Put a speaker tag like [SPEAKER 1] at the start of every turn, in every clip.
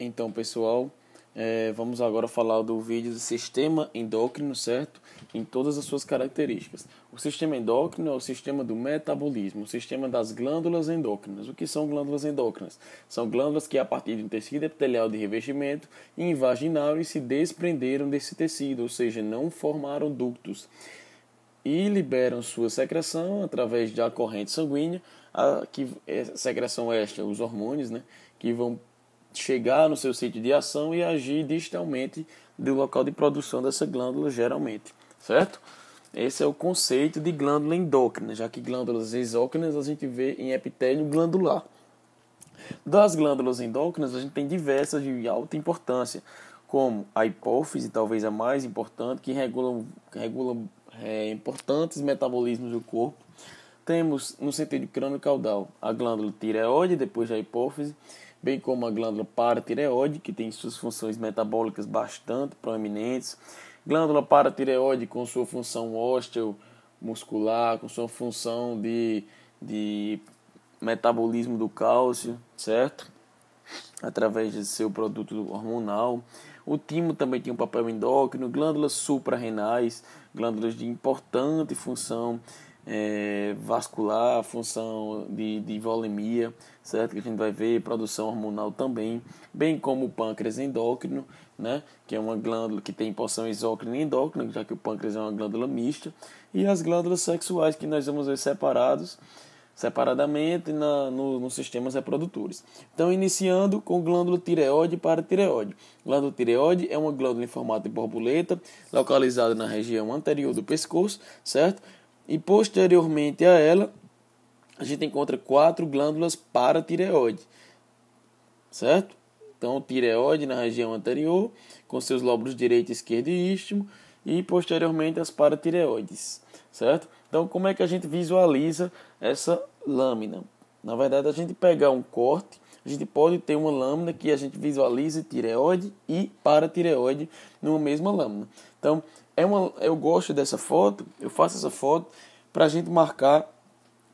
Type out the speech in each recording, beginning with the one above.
[SPEAKER 1] Então, pessoal, vamos agora falar do vídeo do sistema endócrino, certo? Em todas as suas características. O sistema endócrino é o sistema do metabolismo, o sistema das glândulas endócrinas. O que são glândulas endócrinas? São glândulas que, a partir de um tecido epitelial de revestimento, invaginaram e se desprenderam desse tecido, ou seja, não formaram ductos. E liberam sua secreção através da corrente sanguínea, secreção esta, os hormônios, né, que vão chegar no seu sítio de ação e agir distalmente do local de produção dessa glândula, geralmente, certo? Esse é o conceito de glândula endócrina, já que glândulas exócrinas a gente vê em epitélio glandular. Das glândulas endócrinas a gente tem diversas de alta importância, como a hipófise, talvez a mais importante, que regula importantes metabolismos do corpo. Temos, no sentido crânio-caudal, a glândula tireoide, depois da hipófise, bem como a glândula paratireoide, que tem suas funções metabólicas bastante proeminentes. Glândula paratireoide com sua função osteomuscular, com sua função de metabolismo do cálcio, certo? Através de seu produto hormonal. O timo também tem um papel endócrino. Glândulas suprarrenais, glândulas de importante função vascular, função de volemia, certo? Que a gente vai ver, produção hormonal também, bem como o pâncreas endócrino, né? Que é uma glândula que tem porção exócrina e endócrina, já que o pâncreas é uma glândula mista, e as glândulas sexuais que nós vamos ver separadamente nos sistemas reprodutores. Então, iniciando com glândula tireoide e paratireoide. Glândula tireoide é uma glândula em formato de borboleta, localizada na região anterior do pescoço, certo? E posteriormente a ela, a gente encontra 4 glândulas paratireoide, certo? Então, tireoide na região anterior, com seus lóbulos direito, esquerdo e istmo, e posteriormente as paratireoides, certo? Então, como é que a gente visualiza essa lâmina? Na verdade, a gente pegar um corte, a gente pode ter uma lâmina que a gente visualize tireoide e paratireoide numa mesma lâmina. Então, eu gosto dessa foto, eu faço essa foto para a gente marcar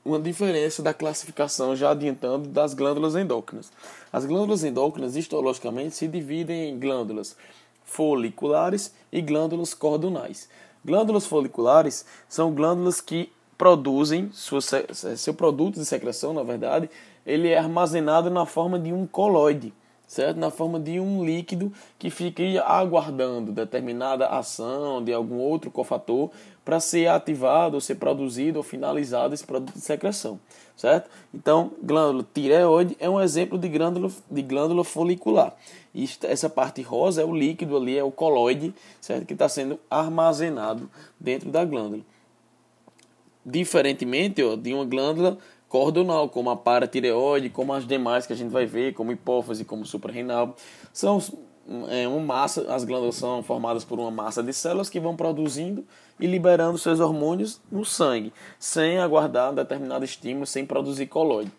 [SPEAKER 1] uma diferença da classificação, já adiantando, das glândulas endócrinas. As glândulas endócrinas, histologicamente, se dividem em glândulas foliculares e glândulas cordonais. Glândulas foliculares são glândulas que produzem seu produto de secreção, na verdade, ele é armazenado na forma de um colóide, certo? Na forma de um líquido que fica aguardando determinada ação de algum outro cofator para ser ativado, ou ser produzido ou finalizado esse produto de secreção, certo? Então, glândula tireoide é um exemplo de glândula folicular. E essa parte rosa é o líquido ali, é o colóide, certo? Que está sendo armazenado dentro da glândula. Diferentemente de uma glândula cordonal, como a paratireoide, como as demais que a gente vai ver, como hipófise, como suprarrenal, são uma massa. As glândulas são formadas por uma massa de células que vão produzindo e liberando seus hormônios no sangue, sem aguardar determinado estímulo, sem produzir colóide.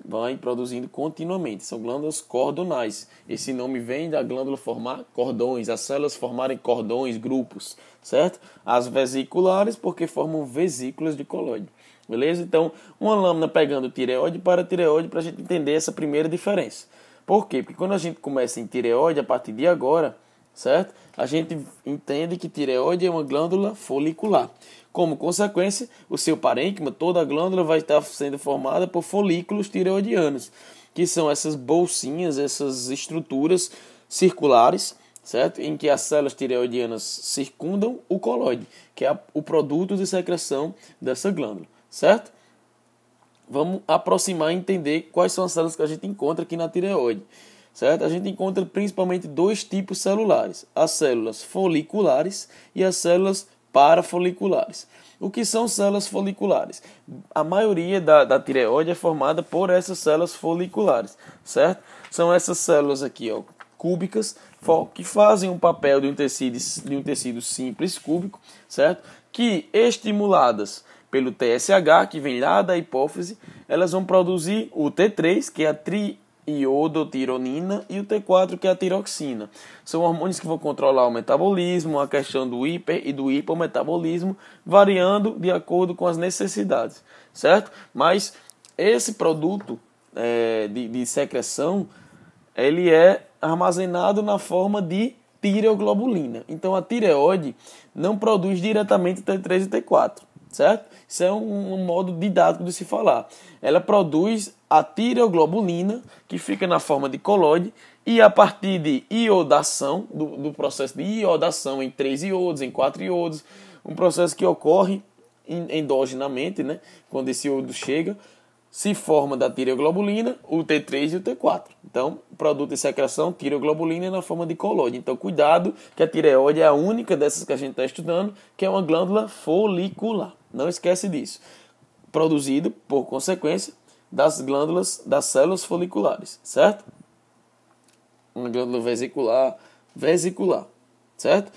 [SPEAKER 1] Vai produzindo continuamente. São glândulas cordonais. Esse nome vem da glândula formar cordões, as células formarem cordões, grupos, certo? As vesiculares, porque formam vesículas de colóide. Beleza? Então, uma lâmina pegando tireoide e paratireoide para a gente entender essa primeira diferença. Por quê? Porque quando a gente começa em tireoide, a partir de agora, certo? A gente entende que tireoide é uma glândula folicular. Como consequência, o seu parênquima, toda a glândula vai estar sendo formada por folículos tireoidianos, que são essas bolsinhas, essas estruturas circulares, certo? Em que as células tireoidianas circundam o colóide, que é o produto de secreção dessa glândula, certo? Vamos aproximar e entender quais são as células que a gente encontra aqui na tireoide, certo? A gente encontra principalmente 2 tipos celulares, as células foliculares e as células parafoliculares. O que são células foliculares? A maioria da tireoide é formada por essas células foliculares, certo? São essas células aqui, ó, cúbicas, que fazem um papel de um tecido simples cúbico, certo? Que, estimuladas pelo TSH, que vem lá da hipófise, elas vão produzir o T3, que é a iodotironina, e o T4, que é a tiroxina. São hormônios que vão controlar o metabolismo, a questão do hiper e do hipometabolismo, variando de acordo com as necessidades, certo? Mas esse produto de secreção, ele é armazenado na forma de tireoglobulina. Então a tireoide não produz diretamente T3 e T4, certo? Isso é um modo didático de se falar. Ela produz a tireoglobulina, que fica na forma de colóide, e a partir de iodação, do processo de iodação em 3 iodos, em 4 iodos, um processo que ocorre endogenamente, né? Quando esse iodo chega, se forma da tireoglobulina o T3 e o T4. Então, produto de secreção, tireoglobulina na forma de colóide. Então, cuidado que a tireoide é a única dessas que a gente está estudando, que é uma glândula folicular. Não esquece disso. Produzido, por consequência, das glândulas, das células foliculares, certo? Uma glândula vesicular, certo?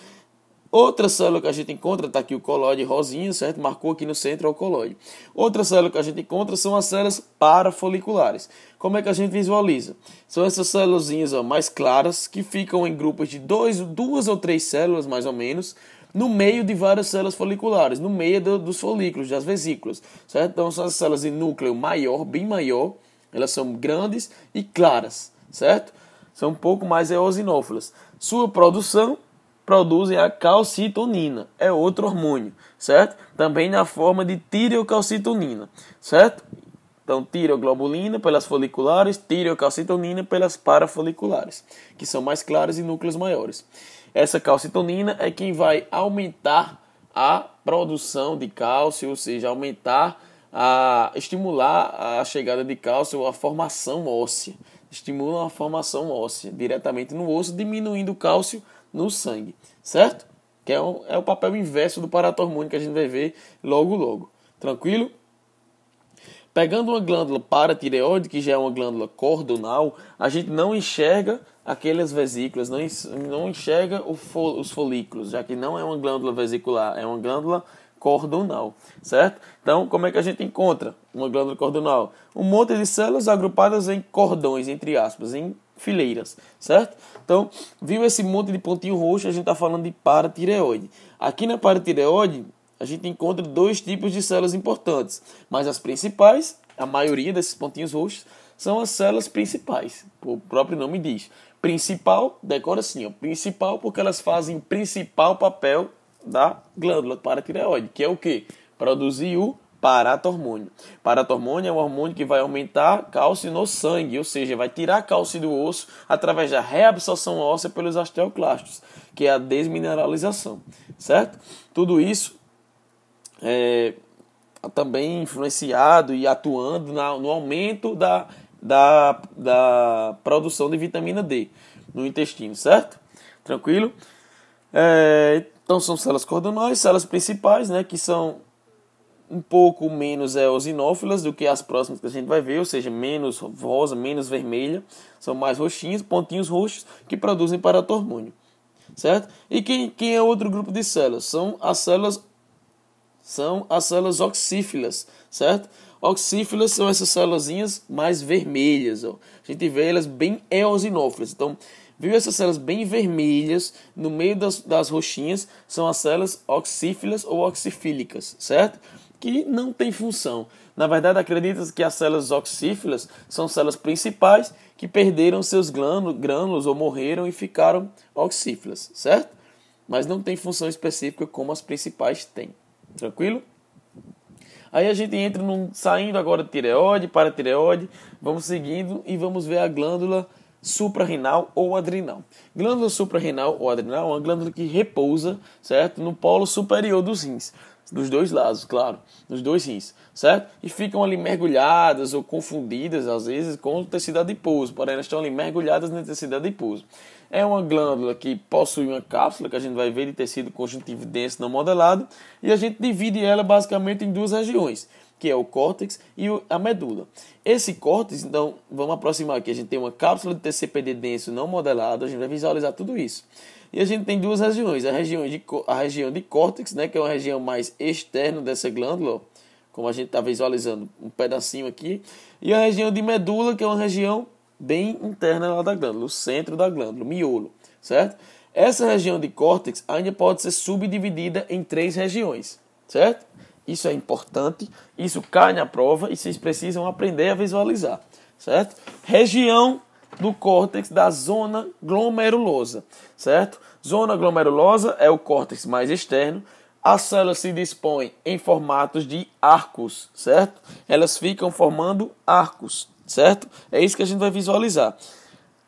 [SPEAKER 1] Outra célula que a gente encontra, está aqui o colóide rosinha, certo? Marcou aqui no centro é o colóide. Outra célula que a gente encontra são as células parafoliculares. Como é que a gente visualiza? São essas células mais claras que ficam em grupos de 2 ou 3 células, mais ou menos, no meio de várias células foliculares, no meio dos folículos, das vesículas, certo? Então são as células de núcleo maior, bem maior, elas são grandes e claras, certo? São um pouco mais eosinófilas. Sua produção produzem a calcitonina, é outro hormônio, certo? Também na forma de tireocalcitonina, certo? Então, tireoglobulina pelas foliculares, tireocalcitonina pelas parafoliculares, que são mais claras e núcleos maiores. Essa calcitonina é quem vai aumentar a produção de cálcio, ou seja, estimular a chegada de cálcio, a formação óssea. Estimula a formação óssea diretamente no osso, diminuindo o cálcio no sangue, certo? Que é o papel inverso do paratormônio que a gente vai ver logo. Tranquilo? Pegando uma glândula paratireoide, que já é uma glândula cordonal, a gente não enxerga aquelas vesículas, não enxerga os folículos, já que não é uma glândula vesicular, é uma glândula cordonal, certo? Então, como é que a gente encontra uma glândula cordonal? Um monte de células agrupadas em cordões, entre aspas, em fileiras, certo? Então, viu esse monte de pontinho roxo, a gente está falando de paratireoide. Aqui na paratireoide, a gente encontra 2 tipos de células importantes, mas as principais, a maioria desses pontinhos roxos, são as células principais. O próprio nome diz. Principal, decora assim, ó, principal porque elas fazem o principal papel da glândula paratireoide, que é o quê? Produzir o paratormônio. Paratormônio é um hormônio que vai aumentar cálcio no sangue, ou seja, vai tirar cálcio do osso através da reabsorção óssea pelos osteoclastos, que é a desmineralização, certo? Tudo isso é também influenciado e atuando no aumento da produção de vitamina D no intestino, certo? Tranquilo? Então são células cordonais, células principais, né, que são um pouco menos eosinófilas do que as próximas que a gente vai ver, ou seja, menos rosa, menos vermelha, são mais roxinhos, pontinhos roxos, que produzem paratormônio, certo? E quem é outro grupo de células? São as células oxífilas, certo? Oxífilas são essas células mais vermelhas, ó. A gente vê elas bem eosinófilas. Então, viu essas células bem vermelhas no meio das roxinhas, são as células oxífilas ou oxifílicas, certo? Que não tem função. Na verdade, acredita-se que as células oxífilas são células principais que perderam seus grânulos ou morreram e ficaram oxífilas, certo? Mas não tem função específica como as principais têm. Tranquilo? Aí a gente entra saindo agora de tireoide, paratireoide, vamos seguindo e vamos ver a glândula suprarrenal ou adrenal. Glândula suprarrenal ou adrenal é uma glândula que repousa, certo, no polo superior dos rins, dos 2 lados, claro, dos 2 rins, certo? E ficam ali mergulhadas ou confundidas, às vezes, com o tecido adiposo, porém elas estão ali mergulhadas no tecido adiposo. É uma glândula que possui uma cápsula, que a gente vai ver de tecido conjuntivo denso não modelado, e a gente divide ela basicamente em 2 regiões, que é o córtex e a medula. Esse córtex, então, vamos aproximar aqui, a gente tem uma cápsula de TCPD denso não modelado, a gente vai visualizar tudo isso. E a gente tem 2 regiões, a região de córtex, né, que é uma região mais externa dessa glândula, ó, como a gente está visualizando um pedacinho aqui, e a região de medula, que é uma região bem interna lá da glândula, o centro da glândula, o miolo, certo? Essa região de córtex ainda pode ser subdividida em 3 regiões, certo? Isso é importante, isso cai na prova e vocês precisam aprender a visualizar, certo? Região do córtex da zona glomerulosa, certo? Zona glomerulosa é o córtex mais externo. As células se dispõem em formatos de arcos, certo? Elas ficam formando arcos, certo? É isso que a gente vai visualizar.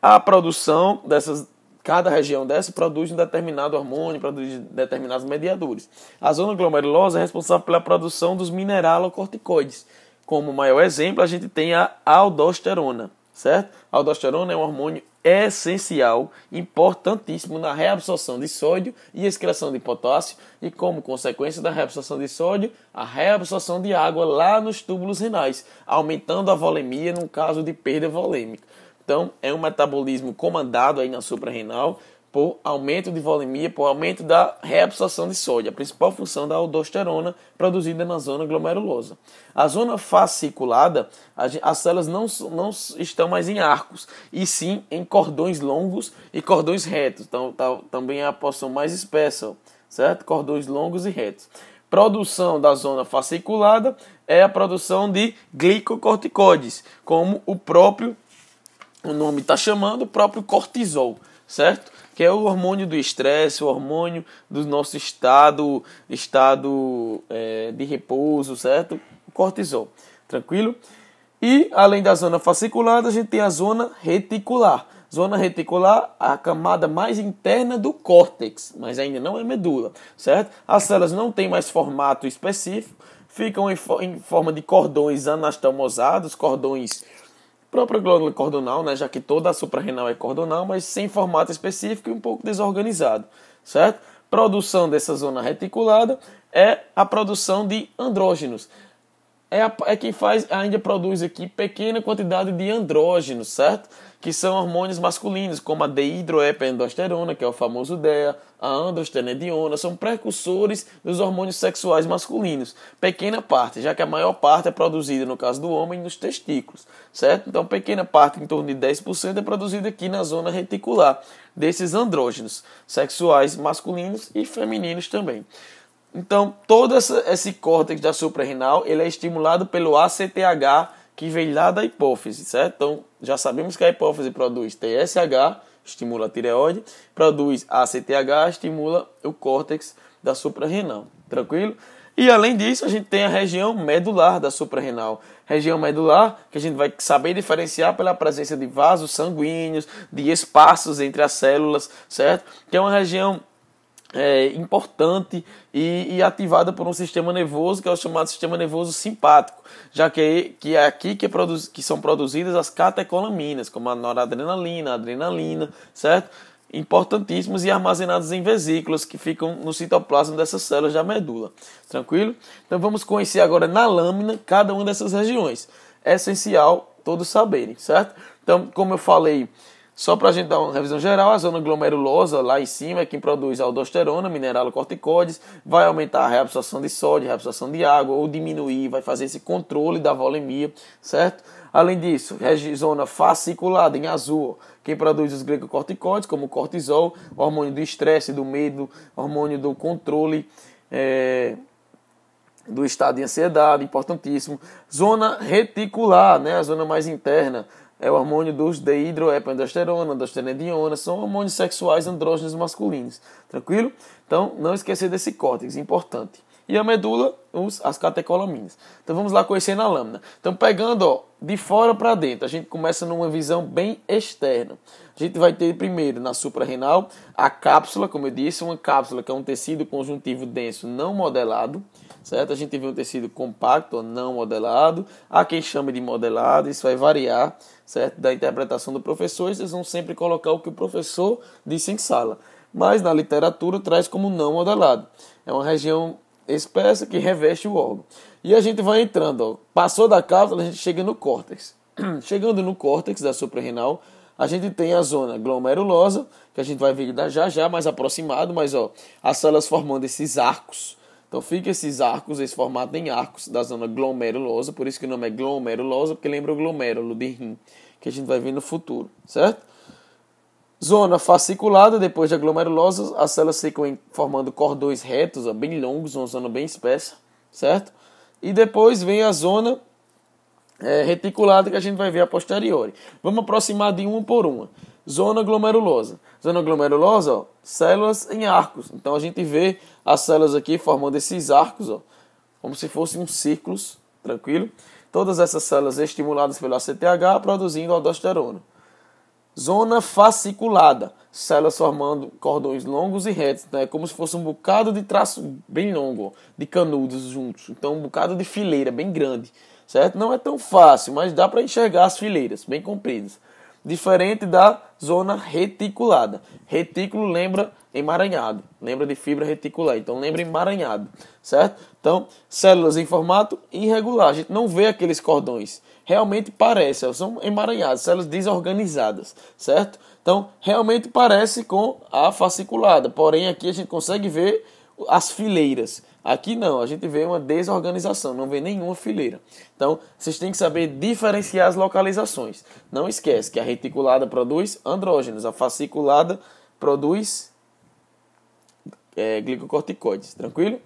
[SPEAKER 1] A produção dessas, cada região dessa produz um determinado hormônio, produz determinados mediadores. A zona glomerulosa é responsável pela produção dos mineralocorticoides. Como maior exemplo, a gente tem a aldosterona, certo? A aldosterona é um hormônio essencial, importantíssimo na reabsorção de sódio e excreção de potássio e, como consequência da reabsorção de sódio, a reabsorção de água lá nos túbulos renais, aumentando a volemia no caso de perda volêmica. Então, é um metabolismo comandado aí na suprarrenal por aumento de volemia, por aumento da reabsorção de sódio, a principal função da aldosterona produzida na zona glomerulosa. A zona fasciculada, as células não estão mais em arcos, e sim em cordões longos e cordões retos. Então, também é a porção mais espessa, certo? Cordões longos e retos. Produção da zona fasciculada é a produção de glicocorticoides, como o nome está chamando, o próprio cortisol, certo? Que é o hormônio do estresse, o hormônio do nosso estado de repouso, certo? O cortisol, tranquilo? E, além da zona fasciculada, a gente tem a zona reticular. Zona reticular, a camada mais interna do córtex, mas ainda não é medula, certo? As células não têm mais formato específico, ficam em forma de cordões anastomosados, cordões própria glândula cordonal, né, já que toda a suprarrenal é cordonal, mas sem formato específico e um pouco desorganizado, certo? Produção dessa zona reticulada é a produção de andrógenos. É quem ainda produz aqui pequena quantidade de andrógenos, certo? Que são hormônios masculinos, como a dehidroepiandrosterona, que é o famoso DEA, a androstenediona, são precursores dos hormônios sexuais masculinos. Pequena parte, já que a maior parte é produzida, no caso do homem, nos testículos, certo? Então, pequena parte, em torno de 10%, é produzida aqui na zona reticular, desses andrógenos sexuais masculinos e femininos também. Então, todo esse córtex da suprarrenal, ele é estimulado pelo ACTH, que vem lá da hipófise, certo? Então, já sabemos que a hipófise produz TSH, estimula a tireoide, produz ACTH, estimula o córtex da suprarrenal, tranquilo? E, além disso, a gente tem a região medular da suprarrenal. Região medular, que a gente vai saber diferenciar pela presença de vasos sanguíneos, de espaços entre as células, certo? Que é uma região importante e ativada por um sistema nervoso que é o chamado sistema nervoso simpático, já que é aqui que são produzidas as catecolaminas, como a noradrenalina, a adrenalina, certo? Importantíssimos e armazenados em vesículas que ficam no citoplasma dessas células da medula, tranquilo? Então vamos conhecer agora na lâmina cada uma dessas regiões. É essencial todos saberem, certo? Então, como eu falei, só para a gente dar uma revisão geral, a zona glomerulosa lá em cima é quem produz aldosterona, mineralocorticoides, vai aumentar a reabsorção de sódio, a reabsorção de água, ou diminuir, vai fazer esse controle da volemia, certo? Além disso, zona fasciculada em azul, quem produz os glicocorticoides, como o cortisol, o hormônio do estresse, do medo, hormônio do controle, do estado de ansiedade, importantíssimo. Zona reticular, né, a zona mais interna, é o hormônio dos dehidroepiandrosterona, androstenediona, são hormônios sexuais andrógenos masculinos, tranquilo? Então, não esquecer desse córtex, importante. E a medula, as catecolaminas. Então, vamos lá conhecer na lâmina. Então, pegando de fora para dentro, a gente começa numa visão bem externa. A gente vai ter primeiro, na suprarrenal, a cápsula, como eu disse, uma cápsula que é um tecido conjuntivo denso não modelado, certo? A gente vê um tecido compacto ou não modelado. Há quem chame de modelado, isso vai variar, certo? Da interpretação do professor, e vocês vão sempre colocar o que o professor disse em sala. Mas na literatura traz como não modelado. É uma região espessa que reveste o órgão. E a gente vai entrando, passou da cápsula, a gente chega no córtex. Chegando no córtex da suprarrenal, a gente tem a zona glomerulosa, que a gente vai ver já mais aproximado, mas as células formando esses arcos. Então fica esses arcos, esse formato em arcos da zona glomerulosa, por isso que o nome é glomerulosa, porque lembra o glomérulo de rim, que a gente vai ver no futuro, certo? Zona fasciculada, depois da glomerulosa, as células ficam formando cordões retos, bem longos, uma zona bem espessa, certo? E depois vem a zona reticulada que a gente vai ver a posteriori. Vamos aproximar de uma por uma. Zona glomerulosa. Zona glomerulosa, ó, células em arcos. Então a gente vê as células aqui formando esses arcos, ó, como se fossem uns círculos, tranquilo? Todas essas células estimuladas pelo ACTH produzindo aldosterona. Zona fasciculada, células formando cordões longos e retos, né? Como se fosse um bocado de traço bem longo, ó, de canudos juntos. Então um bocado de fileira bem grande, certo? Não é tão fácil, mas dá para enxergar as fileiras bem compridas. Diferente da zona reticulada. Retículo lembra emaranhado, lembra de fibra reticular, então lembra emaranhado, certo? Então, células em formato irregular, a gente não vê aqueles cordões, realmente parece, são emaranhadas, células desorganizadas, certo? Então, realmente parece com a fasciculada, porém aqui a gente consegue ver as fileiras. Aqui não, a gente vê uma desorganização, não vê nenhuma fileira. Então, vocês têm que saber diferenciar as localizações. Não esquece que a reticulada produz andrógenos, a fasciculada produz glicocorticoides, tranquilo?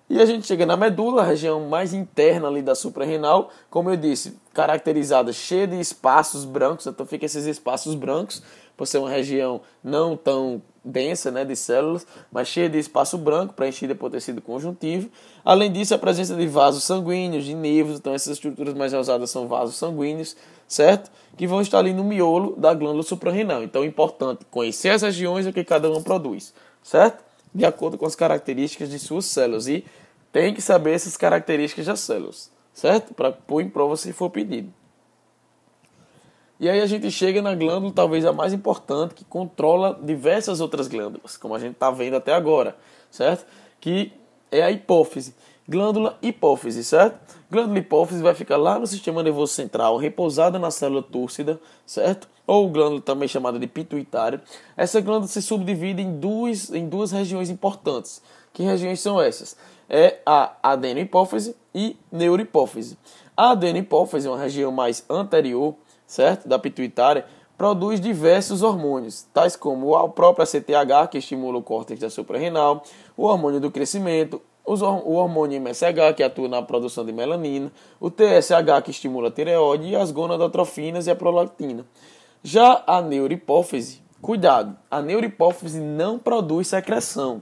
[SPEAKER 1] E a gente chega na medula, a região mais interna ali da suprarrenal, como eu disse, caracterizada, cheia de espaços brancos, então fica esses espaços brancos, por ser uma região não tão densa, né, de células, mas cheia de espaço branco, preenchida por tecido conjuntivo. Além disso, a presença de vasos sanguíneos, de nervos, então essas estruturas mais usadas são vasos sanguíneos, certo? Que vão estar ali no miolo da glândula suprarrenal. Então é importante conhecer as regiões e o que cada uma produz, certo? De acordo com as características de suas células. E tem que saber essas características das células, certo? Para pôr em prova se for pedido. E aí a gente chega na glândula talvez a mais importante, que controla diversas outras glândulas, como a gente está vendo até agora, certo? Que é a hipófise. Glândula hipófise, certo? Glândula hipófise vai ficar lá no sistema nervoso central, repousada na célula túrcida, certo? Ou glândula também chamada de pituitária. Essa glândula se subdivide em duas regiões importantes. Que regiões são essas? É a adenohipófise e neurohipófise. A adenohipófise é uma região mais anterior, certo? Da pituitária, produz diversos hormônios, tais como o próprio ACTH, que estimula o córtex da suprarrenal, o hormônio do crescimento, o hormônio MSH, que atua na produção de melanina, o TSH, que estimula a tireoide, e as gonadotrofinas e a prolactina. Já a neurohipófise, cuidado, a neurohipófise não produz secreção,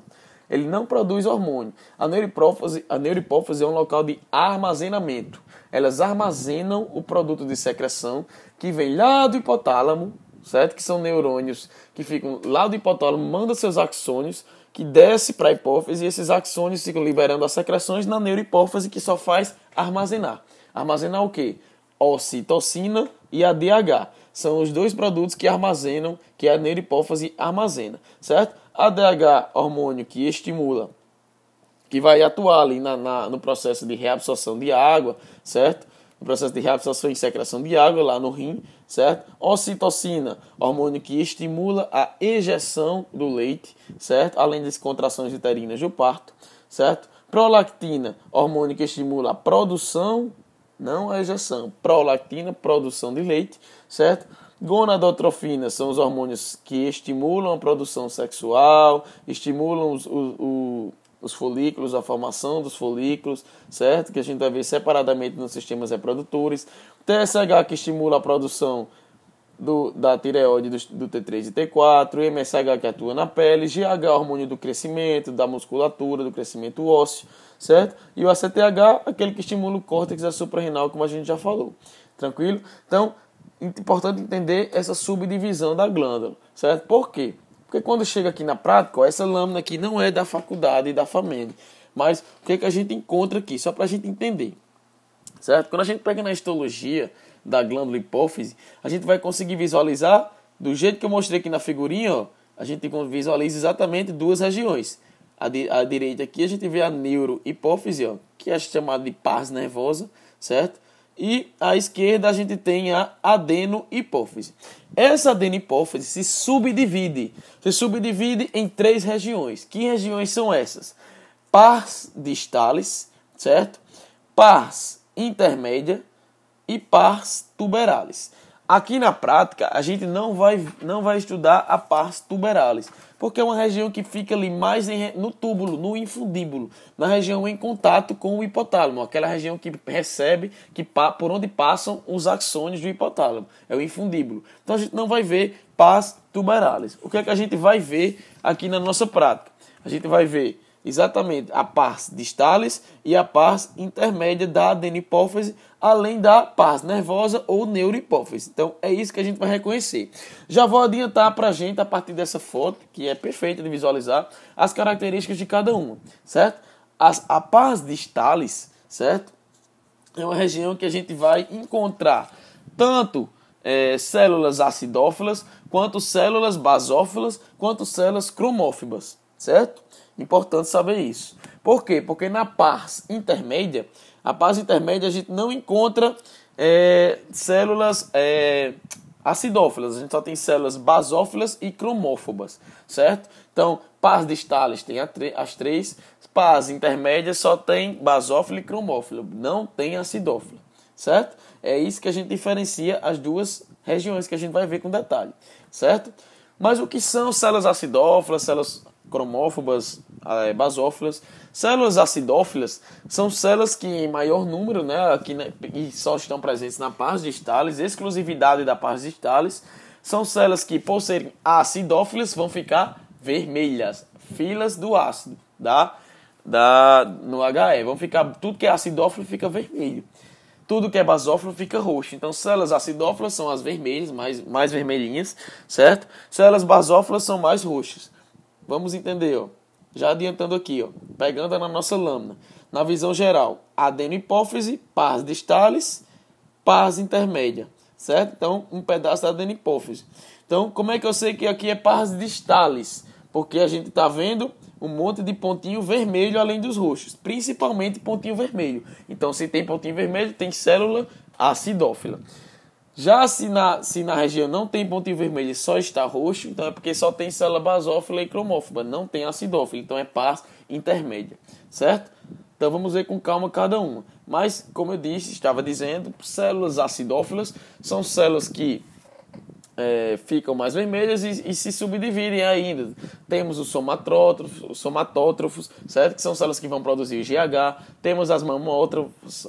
[SPEAKER 1] ele não produz hormônio. A neurohipófise é um local de armazenamento. Elas armazenam o produto de secreção que vem lá do hipotálamo, certo? Que são neurônios que ficam lá do hipotálamo, mandam seus axônios, que desce para a hipófise, e esses axônios ficam liberando as secreções na neurohipófise, que só faz armazenar. Armazenar o quê? Ocitocina e ADH. São os dois produtos que armazenam, que a neurohipófise armazena, certo? ADH, hormônio que estimula, que vai atuar ali no processo de reabsorção de água, certo? No processo de reabsorção e secreção de água lá no rim, certo? Ocitocina, hormônio que estimula a ejeção do leite, certo? Além das contrações uterinas do parto, certo? Prolactina, hormônio que estimula a produção, não a ejeção, prolactina, produção de leite, certo? Gonadotrofinas são os hormônios que estimulam a produção sexual, estimulam os folículos, a formação dos folículos, certo? Que a gente vai ver separadamente nos sistemas reprodutores. TSH, que estimula a produção da tireoide do T3 e T4, MSH, que atua na pele, GH, hormônio do crescimento, da musculatura, do crescimento ósseo, certo? E o ACTH, aquele que estimula o córtex da suprarrenal, como a gente já falou. Tranquilo? Então, é importante entender essa subdivisão da glândula, certo? Por quê? Porque quando chega aqui na prática, ó, essa lâmina aqui não é da faculdade e da FAMED, mas o que a gente encontra aqui, só para a gente entender, certo? Quando a gente pega na histologia da glândula hipófise, a gente vai conseguir visualizar, do jeito que eu mostrei aqui na figurinha, ó, a gente visualiza exatamente duas regiões. À direita aqui a gente vê a neurohipófise, ó, que é chamada de pars nervosa, certo? E à esquerda a gente tem a adenohipófise. Essa adenohipófise se subdivide em três regiões. Que regiões são essas? Pars distalis, certo? Pars intermédia e pars tuberalis. Aqui na prática, a gente não vai estudar a pars tuberalis, porque é uma região que fica ali mais no túbulo, no infundíbulo, na região em contato com o hipotálamo, aquela região que recebe, por onde passam os axônios do hipotálamo, é o infundíbulo. Então a gente não vai ver pars tuberalis. O que é que a gente vai ver aqui na nossa prática? A gente vai ver exatamente a pars distalis e a pars intermédia da adenipófise, além da pars nervosa ou neurohipófise. Então, é isso que a gente vai reconhecer. Já vou adiantar para a gente, a partir dessa foto, que é perfeita de visualizar, as características de cada uma, certo? A pars distalis, certo? É uma região que a gente vai encontrar tanto células acidófilas, quanto células basófilas, quanto células cromófibas, certo? Importante saber isso. Por quê? Porque na pars intermédia, a gente não encontra células acidófilas, a gente só tem células basófilas e cromófobas, certo? Então, pars distalis tem as três, pars intermédia só tem basófila e cromófila, não tem acidófila, certo? É isso que a gente diferencia as duas regiões que a gente vai ver com detalhe, certo? Mas o que são células acidófilas, células cromófobas, basófilas? Células acidófilas são células que em maior número, e só estão presentes na pars distalis, exclusividade da pars distalis, são células que, por serem acidófilas, vão ficar vermelhas, filas do ácido, no HE, vão ficar, tudo que é acidófilo fica vermelho. Tudo que é basófilo fica roxo. Então, células acidófilas são as vermelhas, mais vermelhinhas, certo? Células basófilas são mais roxas. Vamos entender, ó. Já adiantando aqui, ó, pegando na nossa lâmina. Na visão geral, adenipófise, pars distalis, pars intermédia, certo? Então, um pedaço da adenipófise. Então, como é que eu sei que aqui é pars distalis? Porque a gente está vendo um monte de pontinho vermelho além dos roxos, principalmente pontinho vermelho. Então, se tem pontinho vermelho, tem célula acidófila. Já se na região não tem pontinho vermelho e só está roxo, então é porque só tem célula basófila e cromófoba, não tem acidófila, então é pars intermédia, certo? Então vamos ver com calma cada uma. Mas, como eu estava dizendo, células acidófilas são células que ficam mais vermelhas e se subdividem ainda. Temos os somatótrofos, certo? Que são células que vão produzir o GH. Temos os mamotrófos,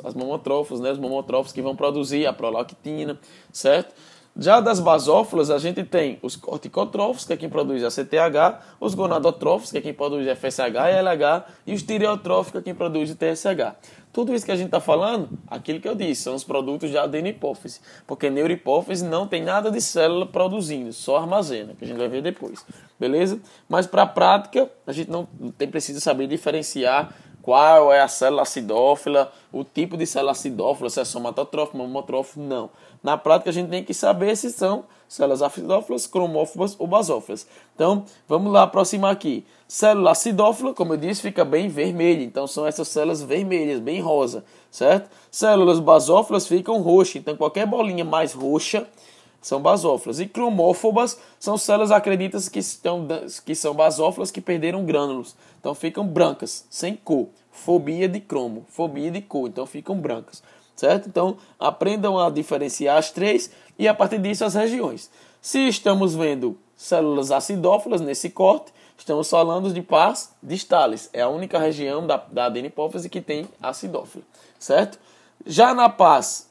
[SPEAKER 1] que vão produzir a prolactina, certo? Já das basófilas, a gente tem os corticotrófos, que é quem produz a CTH, os gonadotrófos, que é quem produz FSH e LH, e os tireotróficos, que é quem produz o TSH. Tudo isso que a gente está falando, aquilo que eu disse, são os produtos da adenipófise, porque neurohipófise não tem nada de célula produzindo, só armazena, que a gente vai ver depois, beleza? Mas para a prática, a gente não precisa saber diferenciar qual é a célula acidófila, o tipo de célula acidófila, se é somatotrófico, mamotrófico, não. Na prática, a gente tem que saber se são células acidófilas, cromófobas ou basófilas. Então, vamos lá aproximar aqui. Célula acidófila, como eu disse, fica bem vermelha. Então, são essas células vermelhas, bem rosa, certo? Células basófilas ficam roxas. Então, qualquer bolinha mais roxa são basófilas. E cromófobas são células, acreditas que são basófilas que perderam grânulos. Então, ficam brancas, sem cor. Fobia de cromo, fobia de cor. Então, ficam brancas. Certo? Então, aprendam a diferenciar as três e, a partir disso, as regiões. Se estamos vendo células acidófilas nesse corte, estamos falando de pars distalis. É a única região da adenipófise que tem acidófila. Certo? Já na pars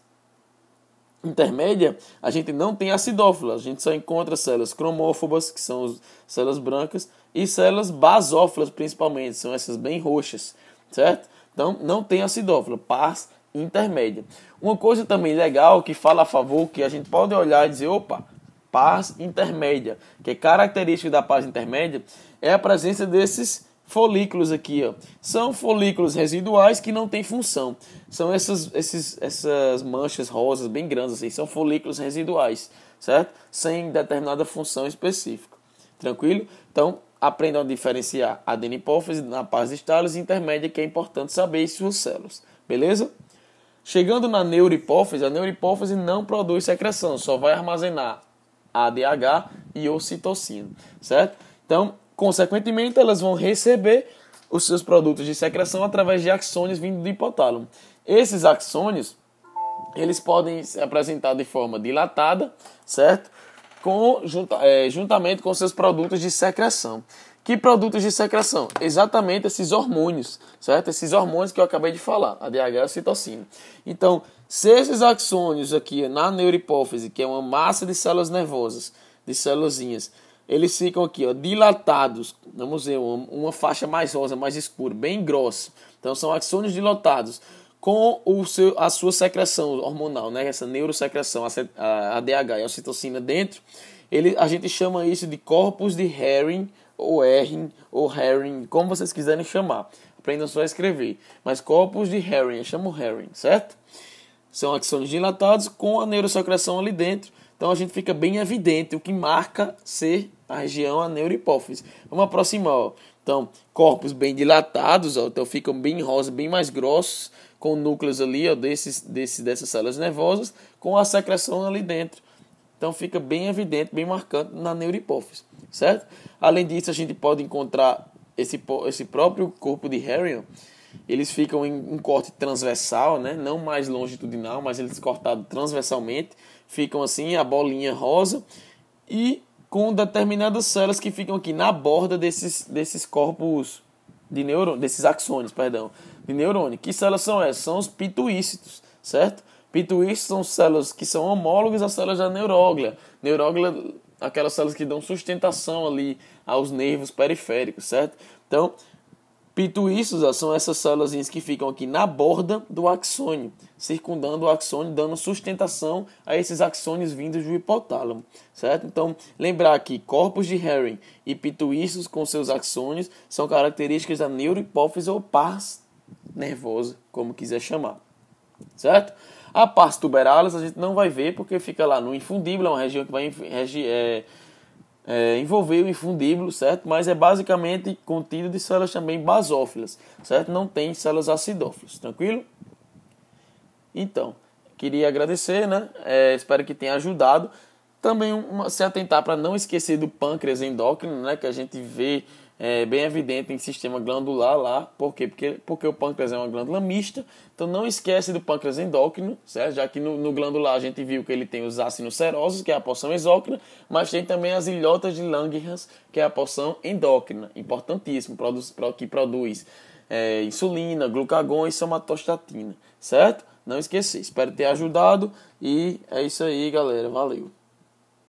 [SPEAKER 1] intermédia, a gente não tem acidófila. A gente só encontra células cromófobas, que são as células brancas, e células basófilas, principalmente. São essas bem roxas. Certo? Então, não tem acidófila. Pars intermédia. Uma coisa também legal que fala a favor, que a gente pode olhar e dizer, opa, pars intermédia, que é característica da pars intermédia, é a presença desses folículos aqui, ó. São folículos residuais que não têm função. São essas manchas rosas bem grandes, assim, são folículos residuais, certo? Sem determinada função específica. Tranquilo? Então, aprendam a diferenciar a adenipófise na pars distalis e intermédia, que é importante saber em suas células. Beleza? Chegando na neurohipófise, a neurohipófise não produz secreção, só vai armazenar ADH e ocitocina, certo? Então, consequentemente, elas vão receber os seus produtos de secreção através de axônios vindo do hipotálamo. Esses axônios, eles podem se apresentar de forma dilatada, certo? Juntamente com seus produtos de secreção. Que produtos de secreção? Exatamente esses hormônios, certo? Esses hormônios que eu acabei de falar, a DH e a ocitocina. Então, se esses axônios aqui na neurohipófise, que é uma massa de células nervosas, de células, eles ficam aqui, ó, dilatados. Vamos ver, uma faixa mais rosa, mais escura, bem grossa. Então, são axônios dilatados com a sua secreção hormonal, né? Essa neurosecreção, a DH e a ocitocina dentro. A gente chama isso de corpos de Henry, ou Herring, como vocês quiserem chamar. Aprendam só a escrever. Mas corpos de Herring, eu chamo Herring, certo? São axônios dilatados com a neurosecreção ali dentro. Então a gente fica bem evidente o que marca ser a região a neurohipófise. Vamos aproximar, ó. Então, corpos bem dilatados, ó, então ficam bem rosa, bem mais grossos, com núcleos ali, ó, dessas células nervosas, com a secreção ali dentro. Então fica bem evidente, bem marcante na neurohipófise, certo? Além disso, a gente pode encontrar esse próprio corpo de Henry. Eles ficam em um corte transversal, né? Não mais longitudinal, mas eles cortados transversalmente. Ficam assim, a bolinha rosa, e com determinadas células que ficam aqui na borda desses corpos de neurônio, desses axônios, de neurônio. Que células são essas? São os pituícitos, certo? Pituícitos são células que são homólogas às células da neuróglia. Neuróglia, aquelas células que dão sustentação ali aos nervos periféricos, certo? Então, pituícitos são essas células que ficam aqui na borda do axônio, circundando o axônio, dando sustentação a esses axônios vindos do hipotálamo, certo? Então, lembrar que corpos de Henry e pituícitos com seus axônios são características da neurohipófise ou pars nervosa, como quiser chamar, certo? A pars tuberalis a gente não vai ver porque fica lá no infundíbulo, é uma região que vai envolver o infundíbulo, certo? Mas é basicamente contido de células também basófilas, certo? Não tem células acidófilas, tranquilo? Então, queria agradecer, né? Espero que tenha ajudado. Também se atentar para não esquecer do pâncreas endócrino, né? Que a gente vê bem evidente em sistema glandular lá. Por quê? Porque o pâncreas é uma glândula mista. Então não esquece do pâncreas endócrino, certo? Já que no glandular a gente viu que ele tem os ácidos serosos, que é a porção exócrina, mas tem também as ilhotas de Langerhans, que é a porção endócrina, importantíssimo, que produz insulina, glucagon e somatostatina, certo? Não esquecer. Espero ter ajudado e é isso aí, galera. Valeu!